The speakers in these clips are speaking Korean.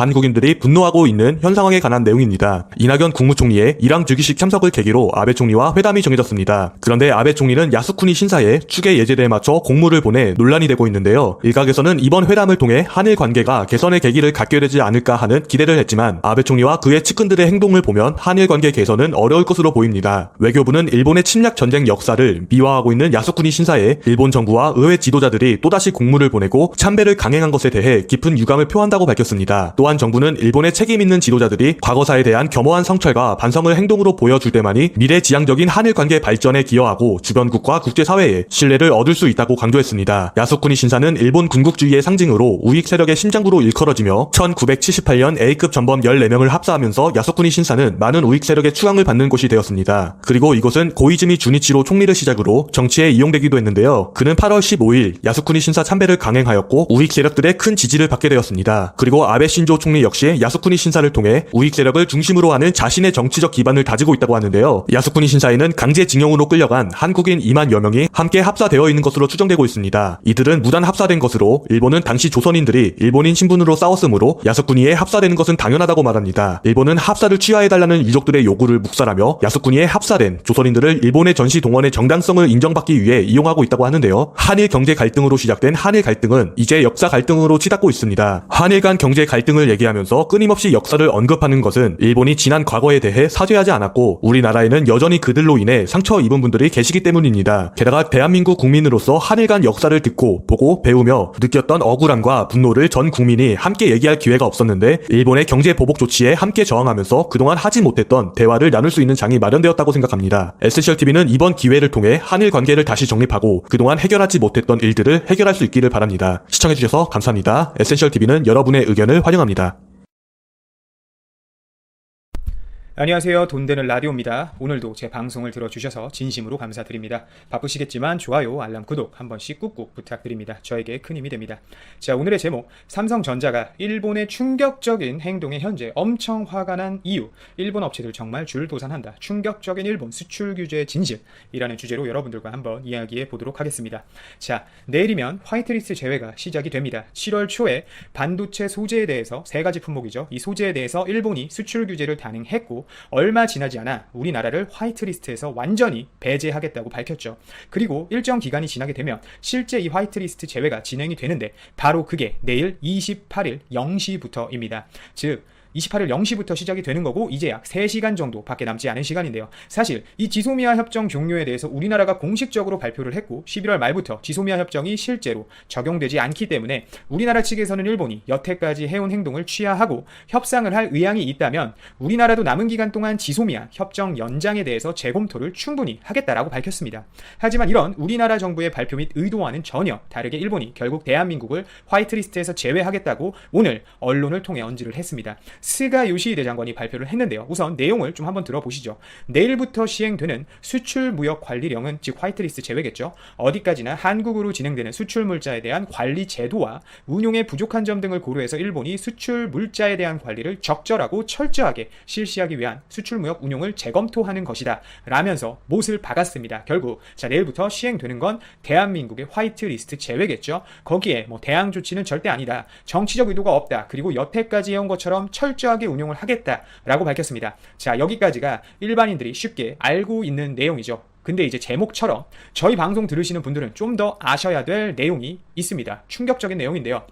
한국인들이 분노하고 있는 현 상황에 관한 내용입니다. 이낙연 국무총리의 일왕 즉위식 참석을 계기로 아베 총리와 회담이 정해졌습니다. 그런데 아베 총리는 야스쿠니 신사에 추계 예제대에 맞춰 공무를 보내 논란이 되고 있는데요. 일각에서는 이번 회담을 통해 한일 관계가 개선의 계기를 갖게 되지 않을까 하는 기대를 했지만 아베 총리와 그의 측근들의 행동을 보면 한일 관계 개선은 어려울 것으로 보입니다. 외교부는 일본의 침략 전쟁 역사를 미화하고 있는 야스쿠니 신사에 일본 정부와 의회 지도자들이 또다시 공무를 보내고 참배를 강행한 것에 대해 깊은 유감을 표한다고 밝혔습니다. 또한 정부는 일본의 책임 있는 지도자들이 과거사에 대한 겸허한 성찰과 반성을 행동으로 보여줄 때만이 미래지향적인 한일 관계 발전에 기여하고 주변국과 국제사회에 신뢰를 얻을 수 있다고 강조했습니다. 야스쿠니 신사는 일본 군국주의의 상징으로 우익 세력의 심장부로 일컬어지며 1978년 A급 전범 14명을 합사하면서 야스쿠니 신사는 많은 우익 세력의 추앙을 받는 곳이 되었습니다. 그리고 이곳은 고이즈미 주니치로 총리를 시작으로 정치에 이용되기도 했는데요. 그는 8월 15일 야스쿠니 신사 참배를 강행하였고 우익 세력들의 큰 지지를 받게 되었습니다. 그리고 아베 신조 총리 역시 야스쿠니 신사를 통해 우익 세력을 중심으로 하는 자신의 정치적 기반을 다지고 있다고 하는데요. 야스쿠니 신사에는 강제징용으로 끌려간 한국인 2만여 명이 함께 합사되어 있는 것으로 추정되고 있습니다. 이들은 무단 합사된 것으로 일본은 당시 조선인들이 일본인 신분으로 싸웠으므로 야스쿠니에 합사되는 것은 당연하다고 말합니다. 일본은 합사를 취하해달라는 유족들의 요구를 묵살하며 야스쿠니에 합사된 조선인들을 일본의 전시 동원의 정당성을 인정받기 위해 이용하고 있다고 하는데요. 한일 경제 갈등으로 시작된 한일 갈등은 이제 역사 갈등으로 치닫고 있습니다. 한일 간 경제 갈등을 얘기하면서 끊임없이 역사를 언급하는 것은 일본이 지난 과거에 대해 사죄하지 않았고 우리나라에는 여전히 그들로 인해 상처 입은 분들이 계시기 때문입니다. 게다가 대한민국 국민으로서 한일 간 역사를 듣고 보고 배우며 느꼈던 억울함과 분노를 전 국민이 함께 얘기할 기회가 없었는데 일본의 경제 보복 조치에 함께 저항하면서 그동안 하지 못했던 대화를 나눌 수 있는 장이 마련되었다고 생각합니다. 에센셜TV는 이번 기회를 통해 한일 관계를 다시 정립하고 그동안 해결하지 못했던 일들을 해결할 수 있기를 바랍니다. 시청해주셔서 감사합니다. 에센셜TV는 여러분의 의견을 환영합니다. 안녕하세요. 돈 되는 라디오입니다. 오늘도 제 방송을 들어주셔서 진심으로 감사드립니다. 바쁘시겠지만 좋아요, 알람, 구독 한 번씩 꾹꾹 부탁드립니다. 저에게 큰 힘이 됩니다. 자, 오늘의 제목, 삼성전자가 일본의 충격적인 행동에 현재 엄청 화가 난 이유, 일본 업체들 정말 줄도산한다, 충격적인 일본 수출 규제 진실이라는 주제로 여러분들과 한번 이야기해 보도록 하겠습니다. 자, 내일이면 화이트리스트 제외가 시작이 됩니다. 7월 초에 반도체 소재에 대해서 3가지 품목이죠. 이 소재에 대해서 일본이 수출 규제를 단행했고 얼마 지나지 않아 우리나라를 화이트리스트에서 완전히 배제하겠다고 밝혔죠. 그리고 일정 기간이 지나게 되면 실제 이 화이트리스트 제외가 진행이 되는데 바로 그게 내일 28일 0시부터입니다. 즉 28일 0시부터 시작이 되는 거고 이제 약 3시간 정도 밖에 남지 않은 시간인데요. 사실 이 지소미아 협정 종료에 대해서 우리나라가 공식적으로 발표를 했고 11월 말부터 지소미아 협정이 실제로 적용되지 않기 때문에 우리나라 측에서는 일본이 여태까지 해온 행동을 취하하고 협상을 할 의향이 있다면 우리나라도 남은 기간 동안 지소미아 협정 연장에 대해서 재검토를 충분히 하겠다라고 밝혔습니다. 하지만 이런 우리나라 정부의 발표 및 의도와는 전혀 다르게 일본이 결국 대한민국을 화이트리스트에서 제외하겠다고 오늘 언론을 통해 언지를 했습니다. 스가 요시히데 장관이 발표를 했는데요. 우선 내용을 좀 한번 들어보시죠. 내일부터 시행되는 수출무역관리령은 즉 화이트리스트 제외겠죠. 어디까지나 한국으로 진행되는 수출물자에 대한 관리 제도와 운용의 부족한 점 등을 고려해서 일본이 수출물자에 대한 관리를 적절하고 철저하게 실시하기 위한 수출무역 운용을 재검토하는 것이다 라면서 못을 박았습니다. 결국 자, 내일부터 시행되는 건 대한민국의 화이트리스트 제외겠죠. 거기에 뭐 대항 조치는 절대 아니다, 정치적 의도가 없다, 그리고 여태까지 해온 것처럼 철저하게 운용을 하겠다라고 밝혔습니다. 자, 여기까지가 일반인들이 쉽게 알고 있는 내용이죠. 근데 이제 제목처럼 저희 방송 들으시는 분들은 좀 더 아셔야 될 내용이 있습니다. 충격적인 내용인데요.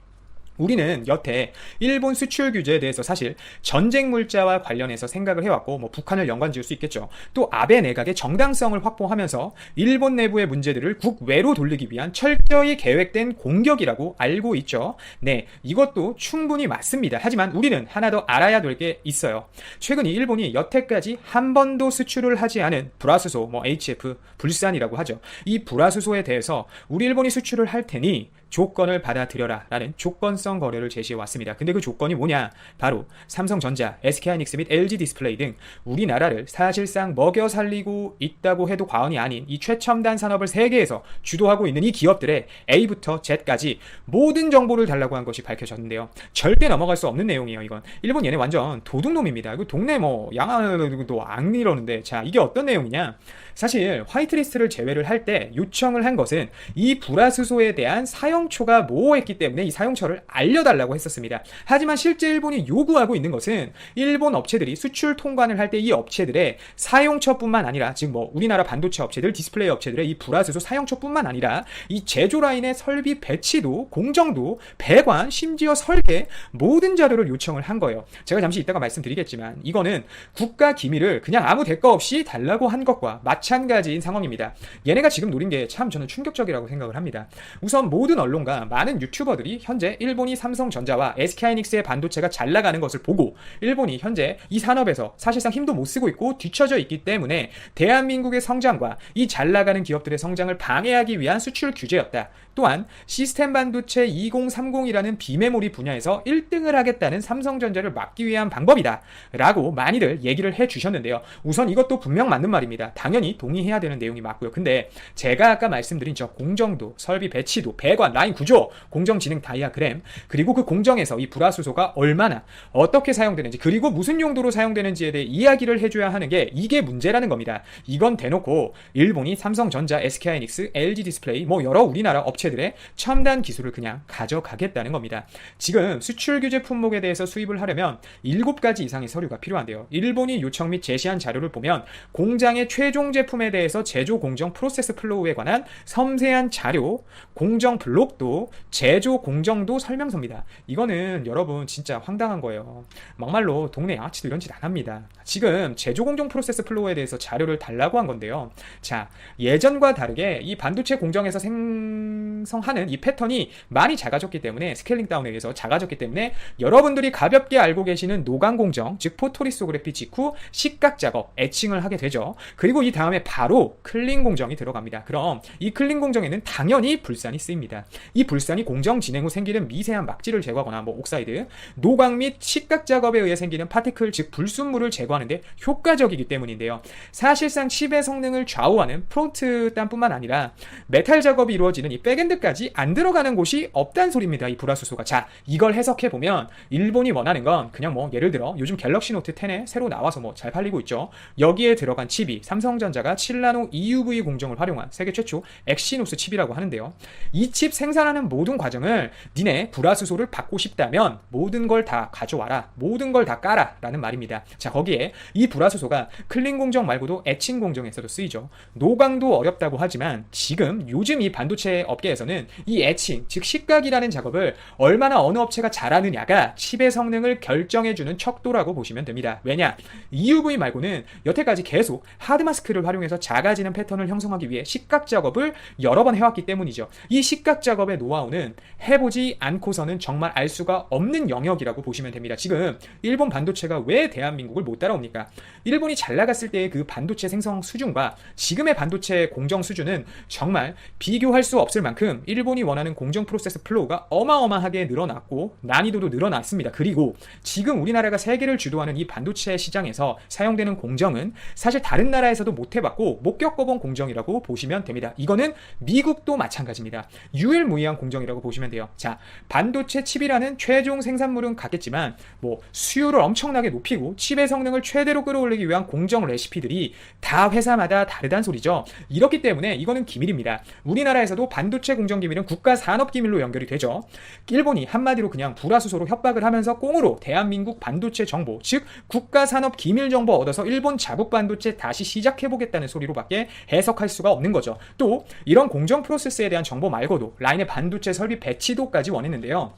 우리는 여태 일본 수출 규제에 대해서 사실 전쟁 물자와 관련해서 생각을 해왔고 뭐 북한을 연관 지을 수 있겠죠. 또 아베 내각의 정당성을 확보하면서 일본 내부의 문제들을 국외로 돌리기 위한 철저히 계획된 공격이라고 알고 있죠. 네, 이것도 충분히 맞습니다. 하지만 우리는 하나 더 알아야 될 게 있어요. 최근 이 일본이 여태까지 한 번도 수출을 하지 않은 불화수소, 뭐 HF, 불산이라고 하죠. 이 불화수소에 대해서 우리 일본이 수출을 할 테니 조건을 받아들여라 라는 조건성 거래를 제시해 왔습니다. 근데 그 조건이 뭐냐? 바로 삼성전자, SK하이닉스 및 LG디스플레이 등 우리나라를 사실상 먹여 살리고 있다고 해도 과언이 아닌 이 최첨단 산업을 세계에서 주도하고 있는 이 기업들의 A부터 Z까지 모든 정보를 달라고 한 것이 밝혀졌는데요. 절대 넘어갈 수 없는 내용이에요. 이건 일본 얘네 완전 도둑놈입니다. 이거 동네 뭐 양아도 안 이러는데, 자, 이게 어떤 내용이냐? 사실 화이트리스트를 제외를 할 때 요청을 한 것은 이 불화수소에 대한 사용처가 모호했기 때문에 이 사용처를 알려달라고 했었습니다. 하지만 실제 일본이 요구하고 있는 것은 일본 업체들이 수출 통관을 할 때 이 업체들의 사용처뿐만 아니라 지금 뭐 우리나라 반도체 업체들, 디스플레이 업체들의 이 불화수소 사용처뿐만 아니라 이 제조 라인의 설비 배치도, 공정도, 배관, 심지어 설계 모든 자료를 요청을 한 거예요. 제가 잠시 이따가 말씀드리겠지만 이거는 국가 기밀을 그냥 아무 대가 없이 달라고 한 것과 마찬가지인 상황입니다. 얘네가 지금 노린 게 참 저는 충격적이라고 생각을 합니다. 우선 모든 언론과 많은 유튜버들이 현재 일본이 삼성전자와 SK하이닉스의 반도체가 잘 나가는 것을 보고 일본이 현재 이 산업에서 사실상 힘도 못 쓰고 있고 뒤처져 있기 때문에 대한민국의 성장과 이 잘 나가는 기업들의 성장을 방해하기 위한 수출 규제였다. 또한 시스템 반도체 2030이라는 비메모리 분야에서 1등을 하겠다는 삼성전자를 막기 위한 방법이다 라고 많이들 얘기를 해주셨는데요. 우선 이것도 분명 맞는 말입니다. 당연히 동의해야 되는 내용이 맞고요. 근데 제가 아까 말씀드린 저 공정도, 설비 배치도, 배관, 라인 구조, 공정 진행 다이아그램, 그리고 그 공정에서 이 불화수소가 얼마나 어떻게 사용되는지, 그리고 무슨 용도로 사용되는지에 대해 이야기를 해줘야 하는 게 이게 문제라는 겁니다. 이건 대놓고 일본이 삼성전자, SK하이닉스, LG 디스플레이, 뭐 여러 우리나라 업체들의 첨단 기술을 그냥 가져가겠다는 겁니다. 지금 수출 규제 품목에 대해서 수입을 하려면 7가지 이상의 서류가 필요한데요. 일본이 요청 및 제시한 자료를 보면 공장의 최종 제품에 대해서 제조 공정 프로세스 플로우에 관한 섬세한 자료, 공정 블록도, 제조 공정도 설명서입니다. 이거는 여러분 진짜 황당한 거예요. 막말로 동네 양아치도 이런 짓 안 합니다. 지금 제조 공정 프로세스 플로우에 대해서 자료를 달라고 한 건데요. 자, 예전과 다르게 이 반도체 공정에서 생성하는 이 패턴이 많이 작아졌기 때문에, 스케일링 다운에 의해서 작아졌기 때문에 여러분들이 가볍게 알고 계시는 노광 공정, 즉 포토리소그래피 직후 식각 작업, 에칭을 하게 되죠. 그리고 이 다음에 바로 클린 공정이 들어갑니다. 그럼 이 클린 공정에는 당연히 불산이 쓰입니다. 이 불산이 공정 진행 후 생기는 미세한 막질을 제거하거나 뭐 옥사이드, 노광 및 식각 작업에 의해 생기는 파티클, 즉 불순물을 제거하는데 효과적이기 때문인데요. 사실상 칩의 성능을 좌우하는 프론트단뿐만 아니라 메탈 작업이 이루어지는 이 백엔드까지 안 들어가는 곳이 없다는 소리입니다. 이 불화수소가. 자, 이걸 해석해보면 일본이 원하는 건 그냥 뭐 예를 들어 요즘 갤럭시 노트 10에 새로 나와서 뭐 잘 팔리고 있죠. 여기에 들어간 칩이 삼성전자가 7나노 EUV 공정을 활용한 세계 최초 엑시노스 칩이라고 하는데요. 이 칩 생산하는 모든 과정을 니네 불화수소를 받고 싶다면 모든 걸 다 가져와라, 모든 걸 다 까라 라는 말입니다. 자, 거기에 이 불화수소가 클린 공정 말고도 에칭 공정에서도 쓰이죠. 노광도 어렵다고 하지만 지금 요즘 이 반도체 업계에서는 이 에칭, 즉 식각이라는 작업을 얼마나 어느 업체가 잘하느냐가 칩의 성능을 결정해주는 척도라고 보시면 됩니다. 왜냐? EUV 말고는 여태까지 계속 하드마스크를 활용해서 작아지는 패턴을 형성하기 위해 식각 작업을 여러 번 해왔기 때문이죠. 이 식각 작업의 노하우는 해보지 않고서는 정말 알 수가 없는 영역이라고 보시면 됩니다. 지금 일본 반도체가 왜 대한민국을 못 따라옵니까? 일본이 잘 나갔을 때의 그 반도체 생성 수준과 지금의 반도체 공정 수준은 정말 비교할 수 없을 만큼 일본이 원하는 공정 프로세스 플로우가 어마어마하게 늘어났고 난이도도 늘어났습니다. 그리고 지금 우리나라가 세계를 주도하는 이 반도체 시장에서 사용되는 공정은 사실 다른 나라에서도 못 해봤고 못 겪어본 공정이라고 보시면 됩니다. 이거는 미국도 마찬가지입니다. 유일무이한 공정이라고 보시면 돼요. 자, 반도체 칩이라는 최종 생산물은 같겠지만 뭐 수요를 엄청나게 높이고 칩의 성능을 최대로 끌어올리기 위한 공정 레시피들이 다 회사마다 다르단 소리죠. 이렇기 때문에 이거는 기밀입니다. 우리나라에서도 반도체 공정 기밀은 국가 산업 기밀로 연결이 되죠. 일본이 한마디로 그냥 불화수소로 협박을 하면서 꽁으로 대한민국 반도체 정보, 즉 국가 산업 기밀 정보 얻어서 일본 자국 반도체 다시 시작해보겠다는 소리로밖에 해석할 수가 없는 거죠. 또 이런 공정 프로세스에 대한 정보 말고도 라인의 반도체 설비 배치도까지 원했는데요.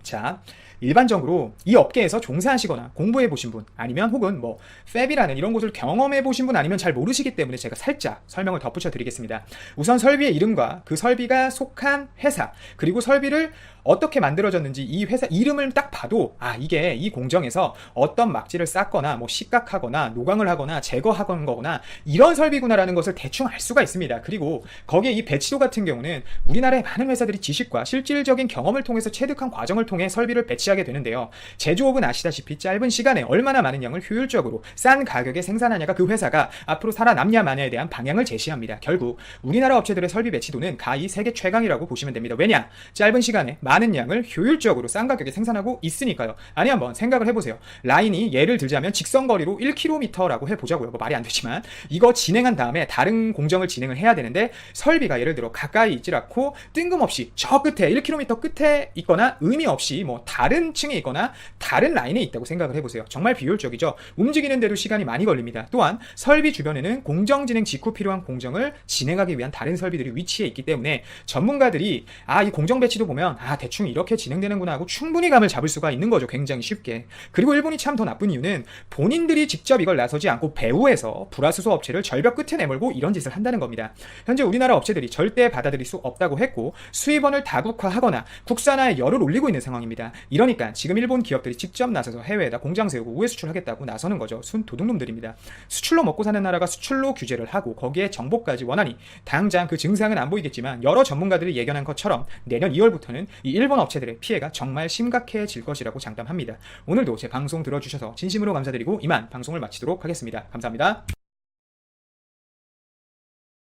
자, 일반적으로 이 업계에서 종사하시거나 공부해 보신 분, 아니면 혹은 뭐 팹이라는 이런 곳을 경험해 보신 분 아니면 잘 모르시기 때문에 제가 살짝 설명을 덧붙여 드리겠습니다. 우선 설비의 이름과 그 설비가 속한 회사, 그리고 설비를 어떻게 만들어졌는지 이 회사 이름을 딱 봐도 이게 이 공정에서 어떤 막지를 쌓거나 뭐 식각하거나 노광을 하거나 제거하는 거거나 이런 설비구나라는 것을 대충 알 수가 있습니다. 그리고 거기에 이 배치도 같은 경우는 우리나라의 많은 회사들이 지식과 실질적인 경험을 통해서 체득한 과정을 통해 설비를 배치 배치하게 되는데요. 제조업은 아시다시피 짧은 시간에 얼마나 많은 양을 효율적으로 싼 가격에 생산하냐가 그 회사가 앞으로 살아남냐 마냐에 대한 방향을 제시합니다. 결국 우리나라 업체들의 설비 배치도는 가히 세계 최강이라고 보시면 됩니다. 왜냐? 짧은 시간에 많은 양을 효율적으로 싼 가격에 생산하고 있으니까요. 아니 한번 생각을 해보세요. 라인이 예를 들자면 직선거리로 1km라고 해보자고요. 뭐 말이 안 되지만 이거 진행한 다음에 다른 공정을 진행을 해야 되는데 설비가 예를 들어 가까이 있질 않고 뜬금없이 저 끝에 1km 끝에 있거나 의미 없이 뭐 다른 층에 있거나 다른 라인에 있다고 생각을 해보세요. 정말 비효율적이죠. 움직이는데도 시간이 많이 걸립니다. 또한 설비 주변에는 공정 진행 직후 필요한 공정을 진행하기 위한 다른 설비들이 위치해 있기 때문에 전문가들이 이 공정 배치도 보면 대충 이렇게 진행되는구나 하고 충분히 감을 잡을 수가 있는 거죠. 굉장히 쉽게. 그리고 일본이 참 더 나쁜 이유는 본인들이 직접 이걸 나서지 않고 배후에서 불화수소 업체를 절벽 끝에 내몰고 이런 짓을 한다는 겁니다. 현재 우리나라 업체들이 절대 받아들일 수 없다고 했고 수입원을 다국화하거나 국산화에 열을 올리고 있는 상황입니다. 이러니까 지금 일본 기업들이 직접 나서서 해외에다 공장 세우고 우회 수출하겠다고 나서는 거죠. 순 도둑놈들입니다. 수출로 먹고 사는 나라가 수출로 규제를 하고 거기에 정보까지 원하니 당장 그 증상은 안 보이겠지만 여러 전문가들이 예견한 것처럼 내년 2월부터는 이 일본 업체들의 피해가 정말 심각해질 것이라고 장담합니다. 오늘도 제 방송 들어주셔서 진심으로 감사드리고 이만 방송을 마치도록 하겠습니다. 감사합니다.